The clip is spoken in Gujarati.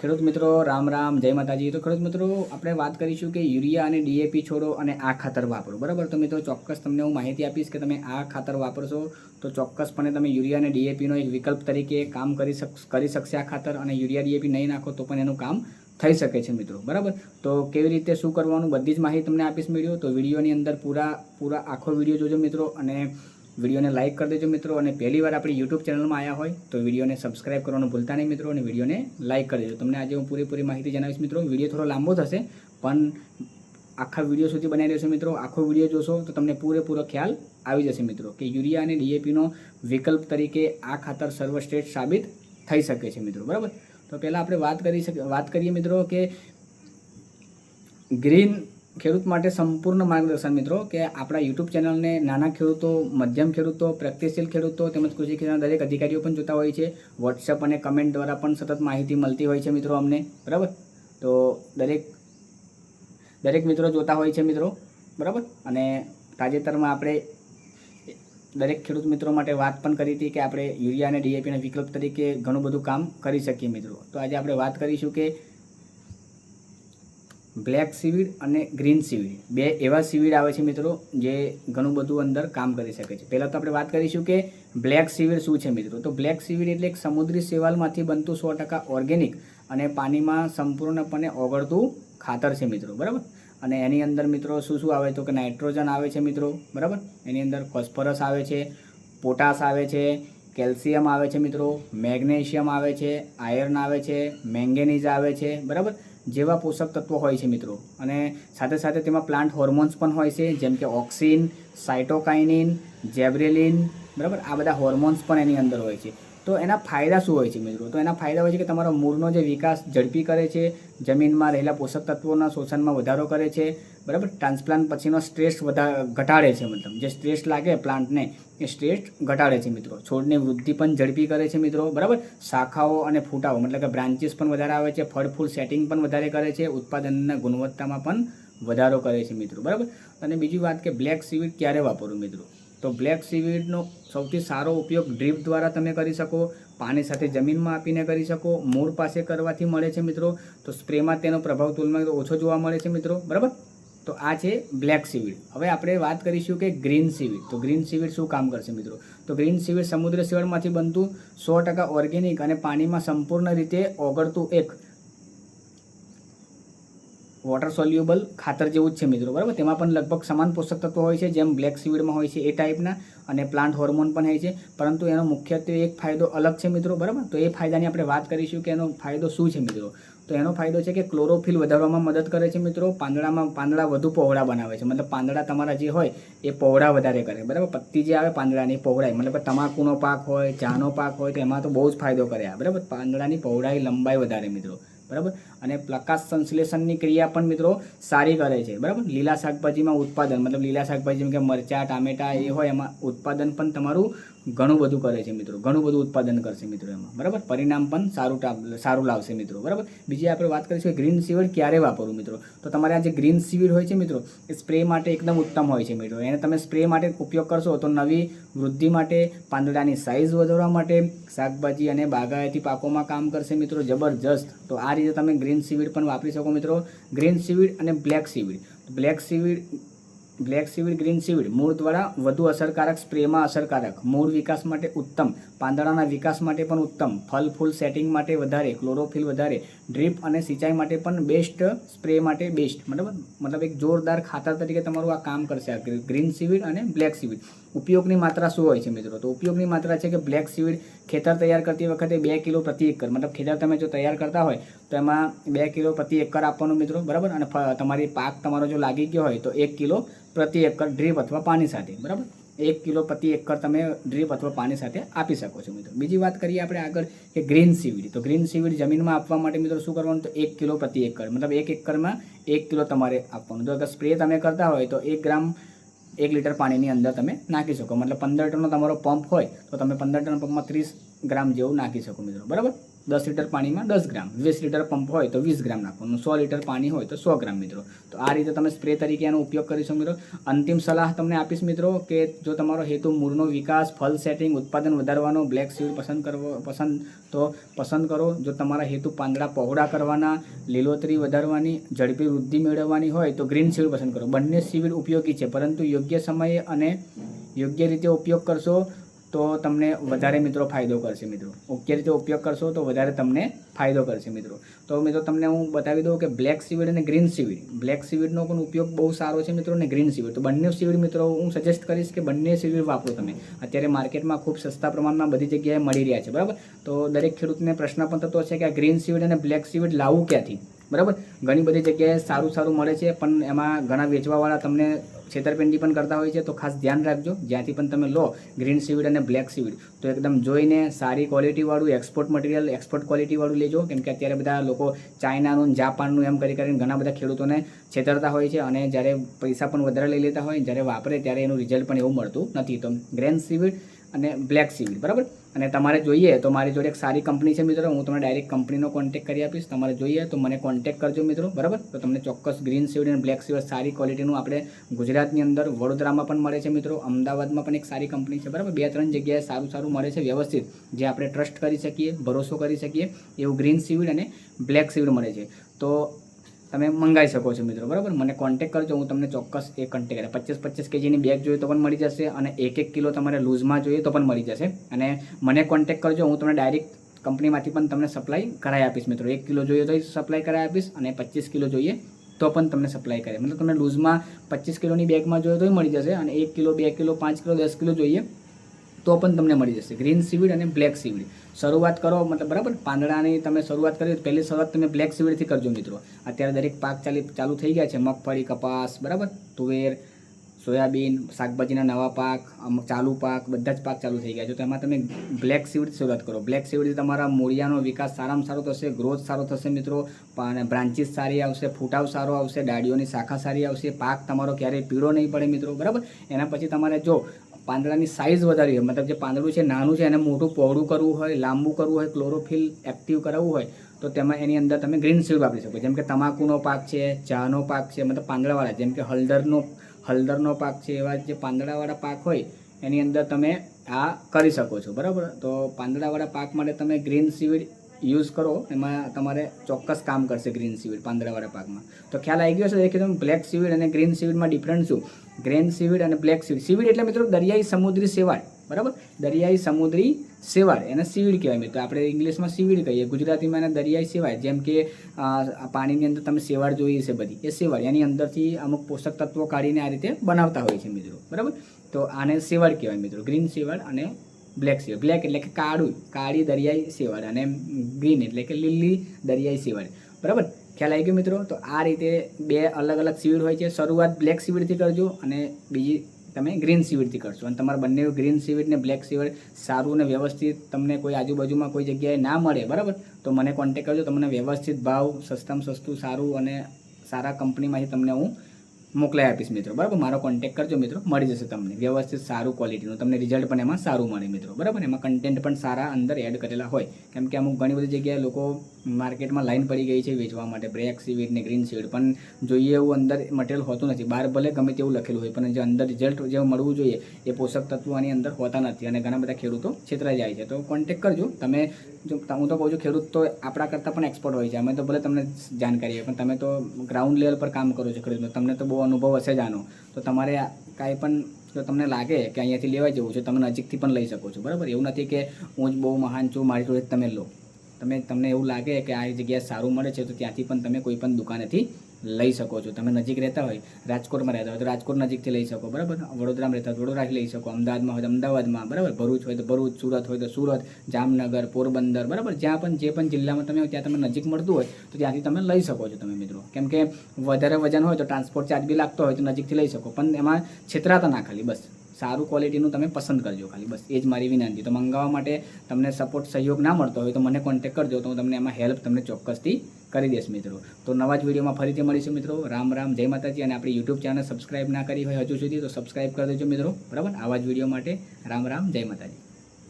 ખેડૂત મિત્રો રામ રામ, જય માતાજી। તો ખેડૂત મિત્રો આપણે વાત કરીશું કે યુરિયા અને ડીએપી છોડો અને આ ખાતર વાપરો, બરાબર। તો મિત્રો ચોક્કસ તમને હું માહિતી આપીશ કે તમે આ ખાતર વાપરશો તો ચોક્કસપણે તમે યુરિયા અને ડીએપીનો એક વિકલ્પ તરીકે કામ કરી શકશે આ ખાતર, અને યુરિયા ડીએપી નહીં નાખો તો પણ એનું કામ થઈ શકે છે મિત્રો, બરાબર। તો કેવી રીતે શું કરવાનું બધી જ માહિતી તમને આપીશ વિડીયો, તો વિડીયોની અંદર પૂરા આખો વિડીયો જોજો મિત્રો, અને વિડીયોને લાઇક કરી દેજો મિત્રો, અને પહેલી વાર આપણી યુટ્યુબ ચેનલમાં આવ્યા હોય તો વિડીયોને સબસ્ક્રાઇબ કરવાનું ભૂલતા નહીં મિત્રો, અને વિડીયોને લાઇક કરી દેજો। તમને આજે હું પૂરેપૂરી માહિતી જણાવીશ મિત્રો। વિડીયો થોડો લાંબો થશે પણ આખા વિડીયો સુધી બનાવી રહેશે મિત્રો। આખો વિડીયો જોશો તો તમને પૂરેપૂરો ખ્યાલ આવી જશે મિત્રો કે યુરિયા અને ડીએપીનો વિકલ્પ તરીકે આ ખાતર સર્વશ્રેષ્ઠ સાબિત થઈ શકે છે મિત્રો, બરાબર। તો પહેલાં આપણે વાત કરીએ મિત્રો કે ગ્રીન ખેડૂત માટે સંપૂર્ણ માર્ગદર્શન મિત્રો, કે આપણા યુટ્યુબ ચેનલને નાના ખેડૂતો, મધ્યમ ખેડૂતો, પ્રગતિશીલ ખેડૂતો તેમજ કૃષિ ક્ષેત્રના દરેક અધિકારીઓ પણ જોતા હોય છે। વોટ્સઅપ અને કમેન્ટ દ્વારા પણ સતત માહિતી મળતી હોય છે મિત્રો અમને, બરાબર। તો દરેક મિત્રો જોતા હોય છે મિત્રો, બરાબર। અને તાજેતરમાં આપણે દરેક ખેડૂત મિત્રો માટે વાત પણ કરી હતી કે આપણે યુરિયા અને ડીએપીના વિકલ્પ તરીકે ઘણું બધું કામ કરી શકીએ મિત્રો। તો આજે આપણે વાત કરીશું કે બ્લેક સીવીડ અને ગ્રીન સીવીડ, બે એવા સીવીડ આવે છે મિત્રો જે ઘણું બધું અંદર કામ કરી શકે છે। પહેલાં તો આપણે વાત કરીશું કે બ્લેક સીવીડ શું છે મિત્રો। તો બ્લેક સીવીડ એટલે એક સમુદ્રી શેવાલમાંથી બનતું 100% ઓર્ગેનિક અને પાણીમાં સંપૂર્ણપણે ઓગળતું ખાતર છે મિત્રો, બરાબર। અને એની અંદર મિત્રો શું આવે તો કે નાઇટ્રોજન આવે છે મિત્રો, બરાબર। એની અંદર ફોસ્ફરસ આવે છે, પોટાશ આવે છે, કેલ્શિયમ આવે છે મિત્રો, મેગ્નેશિયમ આવે છે, આયર્ન આવે છે, મેંગેનીઝ આવે છે, બરાબર, જેવા પોષક તત્વો હોય છે મિત્રો। અને સાથે સાથે તેમાં પ્લાન્ટ હોર્મોન્સ પણ હોય છે, જેમ કે ઓક્સિન, સાઇટોકાઇનિન, જેબ્રેલિન, બરાબર। આ બધા હોર્મોન્સ પણ એની અંદર હોય છે। તો એના ફાયદા શું હોય છે મિત્રો? તો એના ફાયદા હોય છે કે તમારો મૂળનો જે વિકાસ ઝડપી કરે છે, જમીનમાં રહેલા પોષક તત્વોના શોષણમાં વધારો કરે છે, બરાબર। ટ્રાન્સપ્લાન્ટ પછીનો સ્ટ્રેસ ઘટાડે છે, મતલબ જે સ્ટ્રેસ લાગે પ્લાન્ટને એ સ્ટ્રેસ ઘટાડે છે મિત્રો। છોડની વૃદ્ધિ પણ ઝડપી કરે છે મિત્રો, બરાબર। શાખાઓ અને ફૂટાઓ મતલબ કે બ્રાન્ચીસ પણ વધારે આવે છે, ફળ ફૂલ સેટિંગ પણ વધારે કરે છે, ઉત્પાદનના ગુણવત્તામાં પણ વધારો કરે છે મિત્રો, બરાબર। અને બીજી વાત કે બ્લેક સીવીડ ક્યારે વાપરવું મિત્રો? તો બ્લેક સીવીડનો સૌથી સારો ઉપયોગ ડ્રીપ દ્વારા તમે કરી શકો, પાણી સાથે જમીનમાં આપીને કરી શકો, મૂળ પાસે કરવાથી મળે છે મિત્રો। તો સ્પ્રેમાં તેનો પ્રભાવ તુલનામાં ઓછો જોવા મળે છે મિત્રો, બરાબર। તો આ છે બ્લેક સીવીડ। હવે આપણે વાત કરીશું કે ગ્રીન સીવીડ। તો ગ્રીન સીવીડ શું કામ કરશે મિત્રો? તો ગ્રીન સીવીડ સમુદ્ર શેવાળમાંથી બનતું 100% ઓર્ગેનિક અને પાણીમાં સંપૂર્ણ રીતે ઓગળતું એક વોટર સોલ્યુબલ ખાતર જેવું જ છે મિત્રો, બરાબર। તેમાં પણ લગભગ સમાન પોષક તત્વો હોય છે જેમ બ્લેક સીવીડમાં હોય છે એ ટાઈપના, અને પ્લાન્ટ હોર્મોન પણ હોય છે, પરંતુ એનો મુખ્યત્વે એક ફાયદો અલગ છે મિત્રો, બરાબર। તો એ ફાયદાની આપણે વાત કરીશું કે એનો ફાયદો શું છે મિત્રો। તો એનો ફાયદો છે કે ક્લોરોફિલ વધારવામાં મદદ કરે છે મિત્રો, પાંદડા વધુ પહોળા બનાવે છે, મતલબ પાંદડા તમારા જે હોય એ પહોળા વધારે કરે, બરાબર। પત્તી જે આવે પાંદડાની પહોળાઈ, મતલબ તમાકુનો પાક હોય, ચાનો પાક હોય તો એમાં તો બહુ જ ફાયદો કરે આ, બરાબર। પાંદડાની પહોળાઈ, લંબાઈ વધારે મિત્રો, બરાબર। અને પ્રકાશ સંશ્લેષણની ક્રિયા પણ મિત્રો સારી કરે છે, બરાબર। લીલા શાકભાજીમાં ઉત્પાદન, મતલબ લીલા શાકભાજી જેમ કે મરચાં, ટામેટા એ હોય એમાં ઉત્પાદન પણ તમારું ઘણું બધું કરે છે મિત્રો, ઘણું બધું ઉત્પાદન કરશે મિત્રો એમાં, બરાબર। પરિણામ પણ સારું લાવશે મિત્રો, બરાબર। બીજી આપણે વાત કરીશું કે ગ્રીન સીવીડ ક્યારે વાપરવું મિત્રો? તો તમારે આ જે ગ્રીન સીવીડ હોય છે મિત્રો એ સ્પ્રે માટે એકદમ ઉત્તમ હોય છે મિત્રો। એને તમે સ્પ્રે માટે ઉપયોગ કરશો તો નવી વૃદ્ધિ માટે, પાંદડાની સાઇઝ વધારવા માટે, શાકભાજી અને બાગાયતી પાકોમાં કામ કરશે મિત્રો, જબરજસ્ત। તો આ રીતે તમે ગ્રીન સીવીડ પણ વાપરી શકો મિત્રો। ગ્રીન સીવીડ અને black seaweed, black seaweed green seaweed મૂળ દ્વારા વધુ અસરકારક, સ્પ્રેમાં અસરકારક, મૂળ વિકાસ માટે ઉત્તમ, પાંદડાના વિકાસ માટે પણ ઉત્તમ, ફલ ફૂલ સેટિંગ માટે વધારે, ક્લોરોફિલ વધારે, ડ્રીપ અને સિંચાઈ માટે પણ બેસ્ટ, સ્પ્રે માટે બેસ્ટ, મતલબ એક જોરદાર ખાતર તરીકે તમારું આ કામ કરશે આ ગ્રીન સીવીડ અને બ્લેક સીવીડ। ઉપયોગની માત્રા શું હોય છે મિત્રો? તો ઉપયોગની માત્રા છે કે બ્લેક સીવીડ ખેતર તૈયાર કરતી વખતે 2 કિલો પ્રતિ એકર, મતલબ ખેતર તમે જો તૈયાર કરતા હોય તો એમાં 2 કિલો પ્રતિ એકર આપવાનું મિત્રો, બરાબર। અને તમારી પાક તમારો જો લાગી ગયો હોય તો 1 કિલો પ્રતિ એકર ડ્રીપ અથવા પાણી સાથે, બરાબર। 1 કિલો પ્રતિ એકર તમે ડ્રીપ અથવા પાણી સાથે આપી શકો છો મિત્રો। બીજી વાત કરીએ આપણે આગળ કે ગ્રીન સીવીડ। તો ગ્રીન સીવીડ જમીનમાં આપવા માટે મિત્રો શું કરવાનું? તો 1 કિલો પ્રતિ એકર, મતલબ 1 એકરમાં 1 કિલો તમારે આપવાનું। જો અગર સ્પ્રે તમે કરતા હોય તો 1 ગ્રામ 1 લીટર પાણીની અંદર તમે નાખી શકો, મતલબ 15 ટનનો તમારો પંપ હોય તો તમે 15 ટન પંપમાં 30 ગ્રામ જેવું નાખી શકો મિત્રો, બરાબર। 10 લીટર પાણીમાં 10 ગ્રામ, 20 લીટર પંપ હોય તો 20 ગ્રામ નાખવાનું, 100 લીટર પાણી હોય તો 100 ગ્રામ મિત્રો. તો આ રીતે તમે સ્પ્રે તરીકે આનો ઉપયોગ કરીશું મિત્રો. અંતિમ સલાહ તમને આપીશ મિત્રો કે જો તમારો હેતુ મૂળનો વિકાસ, ફલ સેટિંગ, ઉત્પાદન વધારવાનો, બ્લેક સીવીડ પસંદ કરો. જો તમારા હેતુ પાંદડા પહોળા કરવાના, લીલોતરી વધારવાની, ઝડપી વૃદ્ધિ મેળવવાની હોય તો ગ્રીન સીવીડ પસંદ કરો. બંને સીવીડ ઉપયોગી છે, પરંતુ યોગ્ય સમયે અને યોગ્ય રીતે ઉપયોગ કરશો તો તમને વધારે મિત્રો ફાયદો કરશે મિત્રો. યોગ્ય રીતે ઉપયોગ કરશો તો વધારે તમને ફાયદો કરશે મિત્રો. તો મિત્રો તમને હું બતાવી દઉં કે બ્લેક સીવીડ અને ગ્રીન સીવીડ, બ્લેક સીવીડનો પણ ઉપયોગ બહુ સારો છે મિત્રો, અને ગ્રીન સીવીડ. તો બંને સીવીડ મિત્રો હું સજેસ્ટ કરીશ કે બંને સીવીડ વાપરો તમે. અત્યારે માર્કેટમાં ખૂબ સસ્તા પ્રમાણમાં બધી જગ્યાએ મળી રહ્યા છે, બરાબર. તો દરેક ખેડૂતને પ્રશ્ન પણ થતો છે કે આ ગ્રીન સીવીડ અને બ્લેક સીવીડ લાવવું ક્યાંથી, બરાબર. ઘણી બધી જગ્યાએ સારું મળે છે, પણ એમાં ઘણા વેચવાવાળા તમને છેતરપિંડી પણ કરતા હોય છે. તો ખાસ ધ્યાન રાખજો, જ્યાંથી પણ તમે લો ગ્રીન સીવીડ અને બ્લેક સીવીડ તો એકદમ જોઈને સારી ક્વોલિટીવાળું, એક્સપોર્ટ મટીરિયલ, એક્સપોર્ટ ક્વોલિટીવાળું લેજો. કેમ કે અત્યારે બધા લોકો ચાઇનાનું, જાપાનનું એમ કરીને ઘણા બધા ખેડૂતોને છેતરતા હોય છે, અને જ્યારે પૈસા પણ વધારે લઈ લેતા હોય, જ્યારે વાપરે ત્યારે એનું રિઝલ્ટ પણ એવું મળતું નથી. તો ગ્રીન સીવીડ અને બ્લેક સીવીડ, બરાબર. અને તમારે જોઈએ તો મારી જોડે એક સારી કંપની છે મિત્રો, હું તમને ડાયરેક્ટ કંપનીનો કોન્ટેક્ટ કરી આપીશ. તમારે જોઈએ તો મને કોન્ટેક્ટ કરજો મિત્રો, બરાબર. તો તમને ચોક્કસ ગ્રીન સીવીડ અને બ્લેક સીવીડ સારી ક્વોલિટીનું આપણે ગુજરાતની અંદર વડોદરામાં પણ મળે છે મિત્રો, અમદાવાદમાં પણ એક સારી કંપની છે, બરાબર. 2-3 જગ્યાએ સારું મળે છે વ્યવસ્થિત, જે આપણે ટ્રસ્ટ કરી શકીએ, ભરોસો કરી શકીએ એવું ગ્રીન સીવીડ અને બ્લેક સીવીડ મળે છે. તો તમે મંગાવી શકો છો મિત્રો, બરાબર. મને કોન્ટેક્ટ કરજો, હું તમને ચોક્કસ એ કોન્ટેક્ટ 25 કેજીની બેગ જોઈએ તો પણ મળી જશે, અને 1 કિલો તમારે લૂઝમાં જોઈએ તો પણ મળી જશે. અને મને કોન્ટેક્ટ કરજો, હું તમને ડાયરેક્ટ કંપનીમાંથી પણ તમને સપ્લાય કરાવી આપીશ મિત્રો. 1 કિલો જોઈએ તો સપ્લાય કરાવી આપીશ, અને 25 કિલો જોઈએ તો પણ તમને સપ્લાય કરે. મતલબ તમને લૂઝમાં 25 કિલોની બેગમાં જોઈએ તો મળી જશે, અને 1 કિલો, 2 કિલો, 5 કિલો, 10 કિલો જોઈએ તો પણ તમને મળી જશે. ગ્રીન સીવીડ અને બ્લેક સીવીડ શરૂઆત કરો, મતલબ બરાબર. પાંદડાની તમે શરૂઆત કરી, પહેલી શરૂઆત તમે બ્લેક સીવીડથી કરજો મિત્રો. અત્યારે દરેક પાક ચાલુ થઈ ગયા છે, મગફળી, કપાસ, બરાબર, તુવેર, સોયાબીન, શાકભાજીના નવા પાક, અમુક ચાલુ પાક, બધા જ પાક ચાલુ થઈ ગયા છે. તો એમાં તમે બ્લેક સીવીડથી શરૂઆત કરો. બ્લેક સીવીડથી તમારા મૂળિયાનો વિકાસ સારામાં સારો થશે, ગ્રોથ સારો થશે મિત્રો, અને બ્રાન્ચીસ સારી આવશે, ફૂટાવ સારો આવશે, ડાળીઓની શાખા સારી આવશે, પાક તમારો ક્યારેય પીળો નહીં પડે મિત્રો, બરાબર. એના પછી તમારે જો પાંદડાની સાઇઝ વધારવી હોય, મતલબ જે પાંદડું છે નાનું છે એને મોટું પહોળું કરવું હોય, લાંબુ કરવું હોય, ક્લોરોફિલ એક્ટિવ કરાવવું હોય તો તેમાં એની અંદર તમે ગ્રીન સીવીડ વાપરી શકો. જેમ કે તમાકુનો પાક છે, ચાનો પાક છે, મતલબ પાંદડાવાળા, જેમ કે હળદરનો પાક છે, એવા જે પાંદડાવાળા પાક હોય એની અંદર તમે આ કરી શકો છો, બરાબર. તો પાંદડાવાળા પાક માટે તમે ગ્રીન સીવીડ યુઝ કરો, એમાં તમારે ચોક્કસ કામ કરશે ગ્રીન સીવીડ પાંદડાવાળા પાકમાં. તો ખ્યાલ આવી ગયો છે કે તમે બ્લેક સીવીડ અને ગ્રીન સીવીડમાં ડિફરન્સ શું? ગ્રીન સીવીડ અને બ્લેક સીવીડ. સીવીડ એટલે મિત્રો દરિયાઈ સમુદ્રી શેવાળ, બરાબર. દરિયાઈ સમુદ્રી શેવાળ એને સીવીડ કહેવાય મિત્રો. આપણે ઇંગ્લિશમાં સીવીડ કહીએ, ગુજરાતીમાં એને દરિયાઈ શેવાળ. જેમ કે પાણીની અંદર તમે શેવાળ જોઈ છે બધી, એ શેવાળ એની અંદરથી અમુક પોષક તત્વો કાઢીને આ રીતે બનાવતા હોય છે મિત્રો, બરાબર. તો આને શેવાળ કહેવાય મિત્રો, ગ્રીન શેવાળ અને બ્લેક શેવાળ. બ્લેક એટલે કે કાળી દરિયાઈ શેવાળ, અને ગ્રીન એટલે કે લીલી દરિયાઈ શેવાળ, બરાબર. ખ્યાલ આવી ગયો મિત્રો. તો આ રીતે 2 અલગ સીવીડ હોય છે. શરૂઆત બ્લેક સીવીડથી કરજો, અને બીજી તમે ગ્રીન સીવીડથી કરશો. અને તમારે બંને ગ્રીન સીવીડ ને બ્લેક સીવીડ સારું અને વ્યવસ્થિત તમને કોઈ આજુબાજુમાં કોઈ જગ્યાએ ના મળે, બરાબર, તો મને કોન્ટેક્ટ કરજો. તમને વ્યવસ્થિત ભાવ, સસ્તામાં સસ્તું, સારું અને સારા કંપનીમાંથી તમને હું મોકલાવી આપીશ મિત્રો, બરાબર. મારો કોન્ટેક્ટ કરજો મિત્રો, મળી જશે તમને વ્યવસ્થિત સારું ક્વોલિટીનું, તમને રિઝલ્ટ પણ એમાં સારું મળે મિત્રો, બરાબર. એમાં કન્ટેન્ટ પણ સારા અંદર એડ કરેલા હોય. કેમ કે અમુક ઘણી બધી જગ્યાએ લોકો માર્કેટમાં લાઈન પડી ગઈ છે વેચવા માટે બ્લેક સીવીડ ને ગ્રીન સીવીડ, પણ જોઈએ એવું અંદર મટીરિયલ હોતું નથી. બહાર ભલે ગમે તેવું લખેલું હોય, પણ જે અંદર રિઝલ્ટ જે મળવું જોઈએ એ પોષક તત્વો આની અંદર હોતા નથી, અને ઘણા બધા ખેડૂતો છેતરાઈ જાય છે. તો કોન્ટેક્ટ કરજો તમે. જો હું તો કહું છું, ખેડૂત તો આપણા કરતાં પણ એક્સપર્ટ હોય છે. અમે તો ભલે તમને જાણકારી હોય, પણ તમે તો ગ્રાઉન્ડ લેવલ પર કામ કરો છો ખેડૂત, તમને તો બહુ અનુભવ હશે જ આનો. તો તમારે કાંઈ પણ જો તમને લાગે કે અહીંયાથી લેવા જવું છે, તમે નજીકથી પણ લઈ શકો છો, બરાબર. એવું નથી કે હું જ બહુ મહાન છું, મારી જોડે તમે લો. તમને એવું લાગે કે આ જગ્યાએ સારું મળે છે તો ત્યાંથી પણ તમે કોઈ પણ દુકાનેથી લઈ શકો છો. તમે નજીક રહેતા હોય, રાજકોટમાં રહેતા હોય તો રાજકોટ નજીકથી લઈ શકો, બરાબર. વડોદરામાં રહેતા હોય વડોદરાથી લઈ શકો, અમદાવાદમાં હોય તો અમદાવાદમાં, બરાબર. ભરૂચ હોય તો ભરૂચ, સુરત હોય તો સુરત, જામનગર, પોરબંદર, બરાબર. જ્યાં જે પણ જિલ્લામાં તમે ત્યાં તમને નજીક મળતું હોય તો ત્યાંથી તમે લઈ શકો છો તમે મિત્રો. કેમ કે વધારે વજન હોય તો ટ્રાન્સપોર્ટ ચાર્જ બી લાગતો હોય તો નજીકથી લઈ શકો, પણ એમાં છેતરાતા ના, ખાલી બસ સારું ક્વોલિટીનું તમે પસંદ કરજો, ખાલી બસ એ જ મારી વિનંતી. તો મંગાવવા માટે તમને સપોર્ટ, સહયોગ ના મળતો હોય તો મને કોન્ટેક્ટ કરજો, તો હું તમને એમાં હેલ્પ તમને ચોક્કસથી કરી દઈશ મિત્રો. તો નવા જ વિડીયોમાં ફરીથી મળીશું મિત્રો. રામ રામ, જય માતાજી. અને આપણી યુટ્યુબ ચેનલ સબસ્ક્રાઇબ ના કરી હોય હજુ સુધી તો સબસ્ક્રાઇબ કરી દેજો મિત્રો, બરાબર. આવા જ વિડીયો માટે રામ રામ, જય માતાજી.